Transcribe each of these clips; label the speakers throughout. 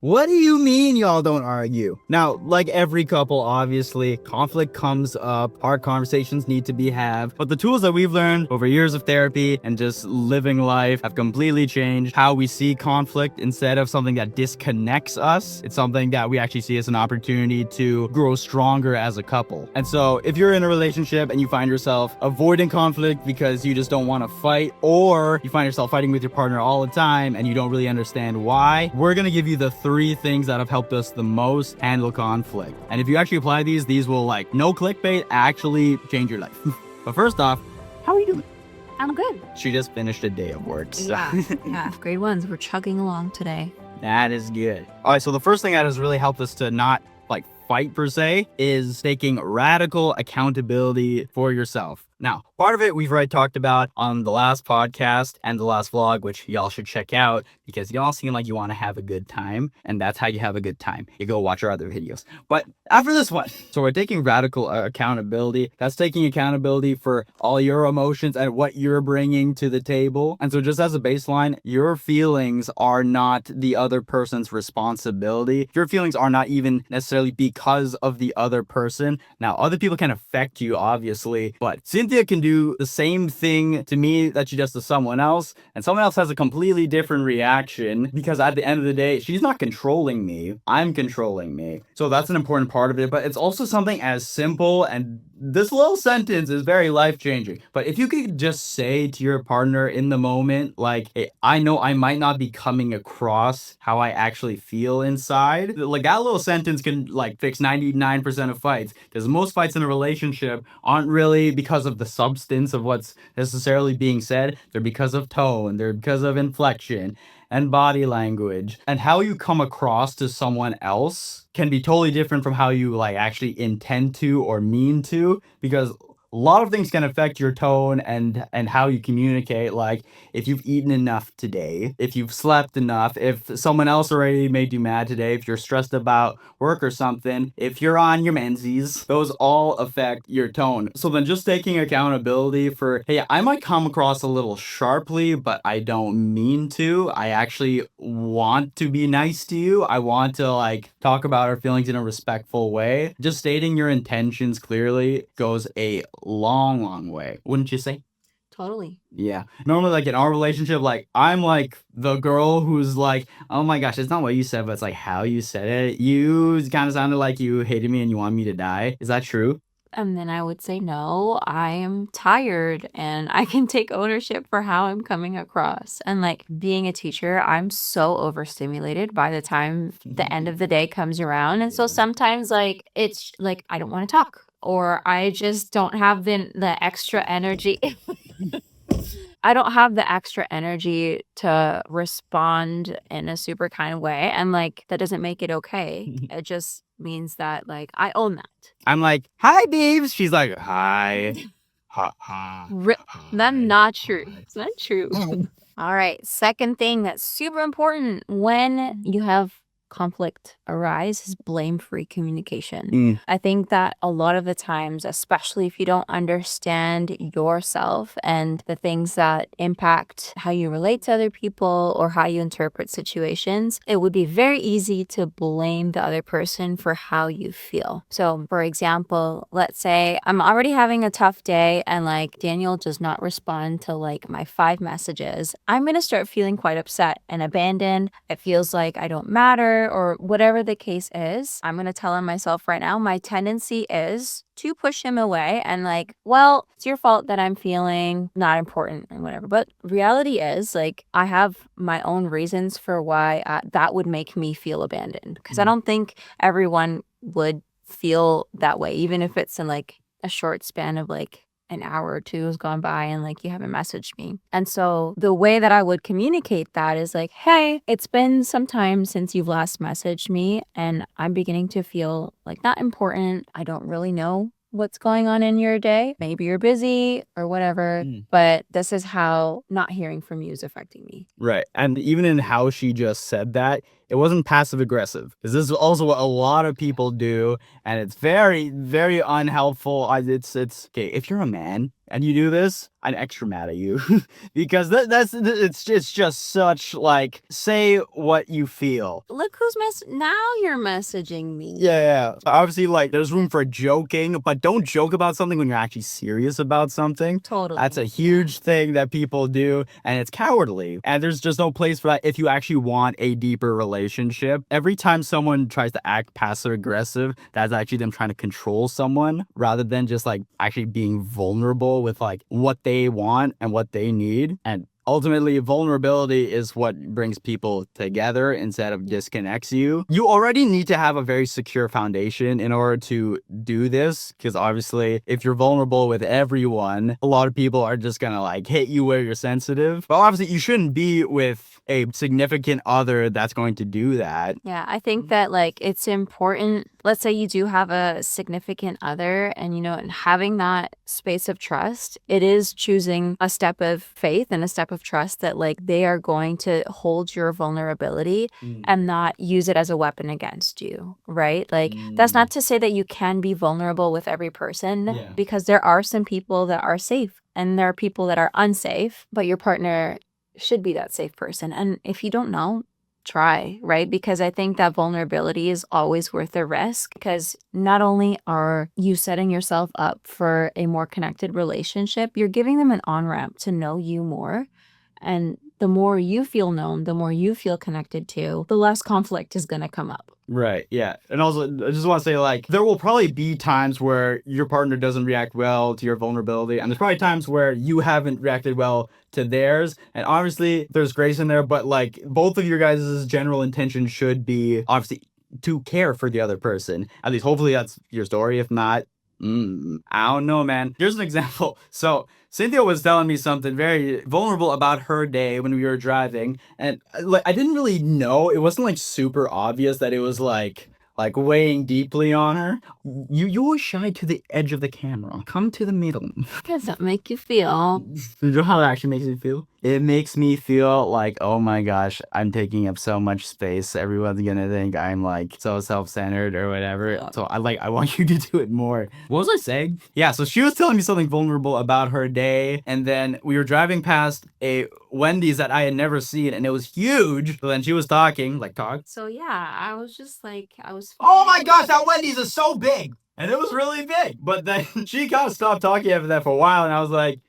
Speaker 1: What do you mean y'all don't argue? Now, like every couple, obviously, conflict comes up, hard conversations need to be had, but the tools that we've learned over years of therapy and just living life have completely changed how we see conflict. Instead of something that disconnects us, it's something that we actually see as an opportunity to grow stronger as a couple. And so if you're in a relationship and you find yourself avoiding conflict because you just don't want to fight, or you find yourself fighting with your partner all the time and you don't really understand why, we're going to give you the three things that have helped us the most handle conflict. And if you actually apply these will, like, no clickbait, actually change your life. But first off, how are you doing?
Speaker 2: I'm good.
Speaker 1: She just finished a day of work. So.
Speaker 2: Yeah, grade ones. We're chugging along today.
Speaker 1: That is good. All right, so the first thing that has really helped us to not fight per se is taking radical accountability for yourself. Now, part of it we've already talked about on the last podcast and the last vlog, which y'all should check out because y'all seem like you want to have a good time, and that's how you have a good time. You go watch our other videos. But after this one, so we're taking radical accountability. That's taking accountability for all your emotions and what you're bringing to the table. And so just as a baseline, your feelings are not the other person's responsibility. Your feelings are not even necessarily because of the other person. Now, other people can affect you, obviously, but Cynthia can do the same thing to me that she does to someone else, and someone else has a completely different reaction because at the end of the day, she's not controlling me. I'm controlling me. So that's an important part of it, but it's also something as simple, and this little sentence is very life-changing. But if you could just say to your partner in the moment, like, hey, I know I might not be coming across how I actually feel inside. Like, that little sentence can fix 99% of fights, because most fights in a relationship aren't really because of the substance of what's necessarily being said. They're because of tone, they're because of inflection and body language, and how you come across to someone else can be totally different from how you actually intend to or mean to, because a lot of things can affect your tone and how you communicate. Like, if you've eaten enough today, if you've slept enough, if someone else already made you mad today, if you're stressed about work or something, if you're on your menses, those all affect your tone. So then just taking accountability for, hey, I might come across a little sharply, but I don't mean to. I actually want to be nice to you. I want to talk about our feelings in a respectful way. Just stating your intentions clearly goes a long way, wouldn't you say?
Speaker 2: Totally.
Speaker 1: Yeah. Normally, in our relationship, I'm the girl who's oh my gosh, it's not what you said, but it's how you said it. You kind of sounded like you hated me and you want me to die. Is that true?
Speaker 2: And then I would say, no, I am tired and I can take ownership for how I'm coming across. And being a teacher, I'm so overstimulated by the time the end of the day comes around. And so sometimes it's I don't want to talk, or I just don't have the extra energy. I don't have the extra energy to respond in a super kind way. And that doesn't make it okay. It just means that I own that.
Speaker 1: I'm hi, babes. She's like, hi. Ha, ha,
Speaker 2: That's not true. It's not true. All right. Second thing that's super important when you have conflict arise is blame-free communication. I think that a lot of the times, especially if you don't understand yourself and the things that impact how you relate to other people or how you interpret situations, it would be very easy to blame the other person for how you feel. So, for example, let's say I'm already having a tough day and Daniel does not respond to my 5 messages. I'm going to start feeling quite upset and abandoned. It feels like I don't matter, or whatever the case is. I'm going to tell myself right now, my tendency is to push him away and well, it's your fault that I'm feeling not important and whatever. But reality is I have my own reasons for why that would make me feel abandoned, because I don't think everyone would feel that way, even if it's in a short span of an hour or two has gone by and you haven't messaged me. And so the way that I would communicate that is hey, it's been some time since you've last messaged me and I'm beginning to feel not important. I don't really know what's going on in your day. Maybe you're busy or whatever, but this is how not hearing from you is affecting me.
Speaker 1: Right. And even in how she just said that, It wasn't passive aggressive. Because this is also what a lot of people do, and it's very, very unhelpful. It's okay if you're a man and you do this, I'm extra mad at you because it's just such like say what you feel.
Speaker 2: Look who's now you're messaging me.
Speaker 1: Yeah. Obviously, like there's room for joking, but don't joke about something when you're actually serious about something.
Speaker 2: Totally.
Speaker 1: That's a huge thing that people do, and it's cowardly. And there's just no place for that if you actually want a deeper relationship. Every time someone tries to act passive aggressive, that's actually them trying to control someone rather than just like actually being vulnerable with like what they want and what they need. And ultimately, vulnerability is what brings people together instead of disconnects you. You already need to have a very secure foundation in order to do this, because obviously, if you're vulnerable with everyone, a lot of people are just gonna like hit you where you're sensitive. But obviously, you shouldn't be with a significant other that's going to do that.
Speaker 2: Yeah, I think that like it's important. Let's say you do have a significant other and and having that space of trust, it is choosing a step of faith and a step of trust that like they are going to hold your vulnerability and not use it as a weapon against you, right? Like that's not to say that you can be vulnerable with every person because there are some people that are safe and there are people that are unsafe, but your partner should be that safe person. And if you don't know, try, right? Because I think that vulnerability is always worth the risk, because not only are you setting yourself up for a more connected relationship, you're giving them an on-ramp to know you more. And the more you feel known, the more you feel connected to, the less conflict is going to come up.
Speaker 1: Right, yeah. And also, I just want to say, like, there will probably be times where your partner doesn't react well to your vulnerability, and there's probably times where you haven't reacted well to theirs, and obviously, there's grace in there, but, like, both of your guys' general intention should be, obviously, to care for the other person. At least, hopefully, that's your story. If not, I don't know, man. Here's an example. So, Cynthia was telling me something very vulnerable about her day when we were driving, and like I didn't really know. It wasn't like super obvious that it was like weighing deeply on her. You were shy to the edge of the camera. Come to the middle.
Speaker 2: How does that make you feel?
Speaker 1: You know how it actually makes me feel? It makes me feel like, oh my gosh, I'm taking up so much space. Everyone's gonna think I'm like so self-centered or whatever. So I want you to do it more. What was I saying? Yeah, so she was telling me something vulnerable about her day, and then we were driving past a Wendy's that I had never seen, and it was huge. So then she was talking, talk.
Speaker 2: So yeah, I was just like,
Speaker 1: Oh my gosh, that Wendy's is so big! And it was really big. But then she kind of stopped talking after that for a while, and I was like,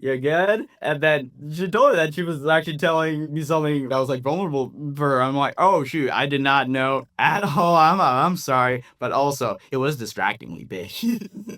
Speaker 1: you're good? And then she told me that she was actually telling me something that was like vulnerable for her. I'm like, oh shoot, I did not know at all. I'm sorry. But also, it was distractingly big.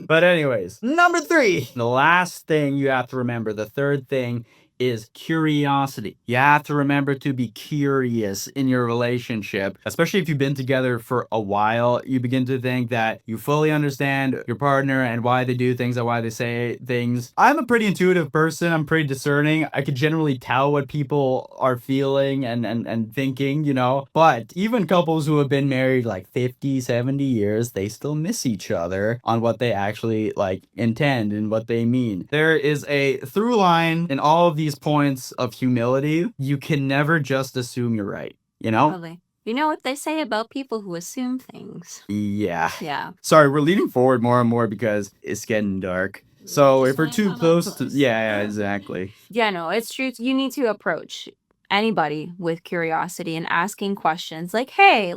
Speaker 1: But anyways, number 3. The last thing you have to remember, the third thing, is curiosity. You have to remember to be curious in your relationship, especially if you've been together for a while. You begin to think that you fully understand your partner and why they do things and why they say things. I'm a pretty intuitive person. I'm pretty discerning. I could generally tell what people are feeling and thinking, But even couples who have been married like 50, 70 years, they still miss each other on what they actually intend and what they mean. There is a through line in all of these points of humility. You can never just assume you're right,
Speaker 2: Totally. You know what they say about people who assume things?
Speaker 1: Yeah.
Speaker 2: Yeah.
Speaker 1: Sorry, we're leading forward more and more because it's getting dark. So if we're too close to... Yeah, exactly.
Speaker 2: Yeah, no, it's true. You need to approach anybody with curiosity and asking questions like, hey,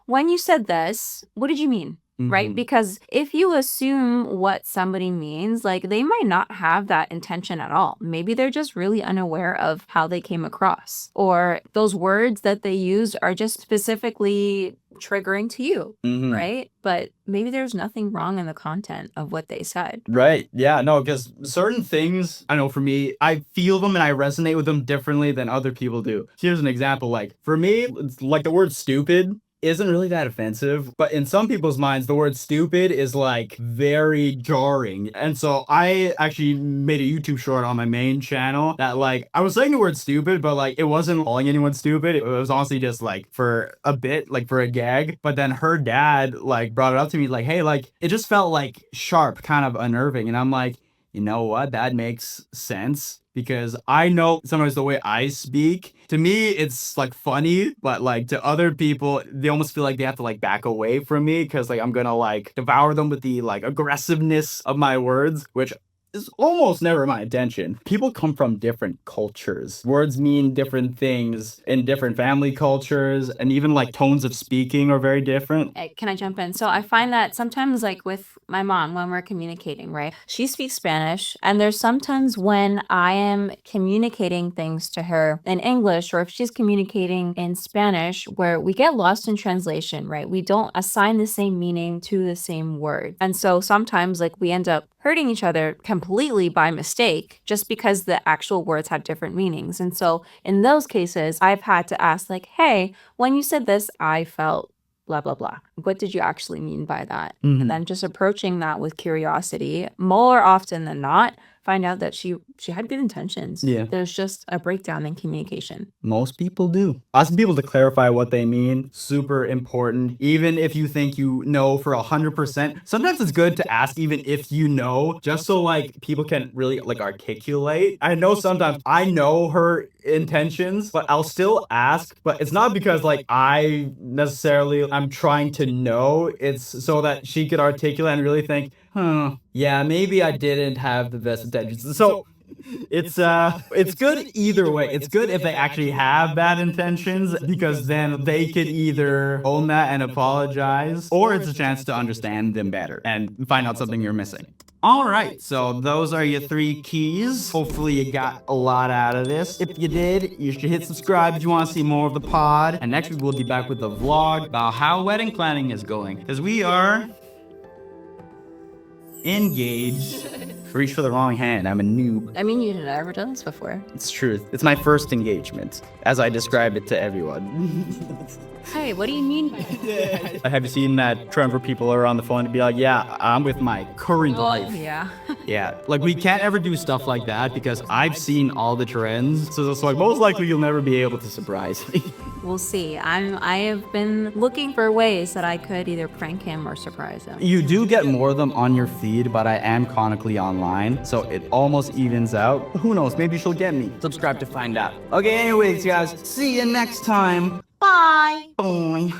Speaker 2: when you said this, what did you mean? Right? Because if you assume what somebody means, they might not have that intention at all. Maybe they're just really unaware of how they came across, or those words that they used are just specifically triggering to you, right? But maybe there's nothing wrong in the content of what they said.
Speaker 1: Right. Yeah, no, because certain things, I know for me, I feel them and I resonate with them differently than other people do. Here's an example. For me, it's the word stupid isn't really that offensive, but in some people's minds, the word stupid is very jarring. And so I actually made a YouTube short on my main channel that I was saying the word stupid, but it wasn't calling anyone stupid. It was honestly just for a bit, for a gag. But then her dad brought it up to me hey, it just felt sharp, kind of unnerving. And I'm like, you know what? That makes sense. because I know sometimes the way I speak, to me, it's like funny, but like to other people, they almost feel like they have to like back away from me because like I'm gonna like devour them with the like aggressiveness of my words, which is almost never my intention. People come from different cultures. Words mean different things in different family cultures, and even like tones of speaking are very different.
Speaker 2: Can I jump in? So I find that sometimes, like with my mom, when we're communicating, right? She speaks Spanish, and there's sometimes when I am communicating things to her in English, or if she's communicating in Spanish, where we get lost in translation, right? We don't assign the same meaning to the same word. And so sometimes, like, we end up hurting each other completely by mistake just because the actual words have different meanings. And so in those cases, I've had to ask, like, hey, when you said this, I felt blah, blah, blah. What did you actually mean by that? And then just approaching that with curiosity, more often than not, find out that she had good intentions.
Speaker 1: Yeah.
Speaker 2: There's just a breakdown in communication.
Speaker 1: Most people do. Asking people to clarify what they mean, super important. Even if you think you know for 100%, sometimes it's good to ask even if you know, just so like people can really like articulate. I know sometimes I know her intentions, but I'll still ask, but it's not because like I'm trying to know. It's so that she could articulate and really think, yeah, maybe I didn't have the best intentions. So it's good either way. It's good if they actually have bad intentions because then they could either own that and apologize, or it's a chance to understand them better and find out something you're missing. All right, so those are your 3 keys. Hopefully you got a lot out of this. If you did, you should hit subscribe if you want to see more of the pod. And next week we'll be back with a vlog about how wedding planning is going, because we are engaged. Reach for the wrong hand. I'm a noob.
Speaker 2: I mean, you've never done this before.
Speaker 1: It's true. It's my first engagement, as I describe it to everyone.
Speaker 2: Hey, what do you mean?
Speaker 1: Have you seen that trend where people are on the phone to be like, yeah, I'm with my current wife?
Speaker 2: Yeah.
Speaker 1: Yeah, like we can't ever do stuff like that because I've seen all the trends. So it's like most likely you'll never be able to surprise me.
Speaker 2: We'll see. I have been looking for ways that I could either prank him or surprise him.
Speaker 1: You do get more of them on your feed, but I am chronically online, so it almost evens out. Who knows? Maybe she'll get me. Subscribe to find out. Okay, anyways, guys, see you next time.
Speaker 2: Bye.
Speaker 1: Bye.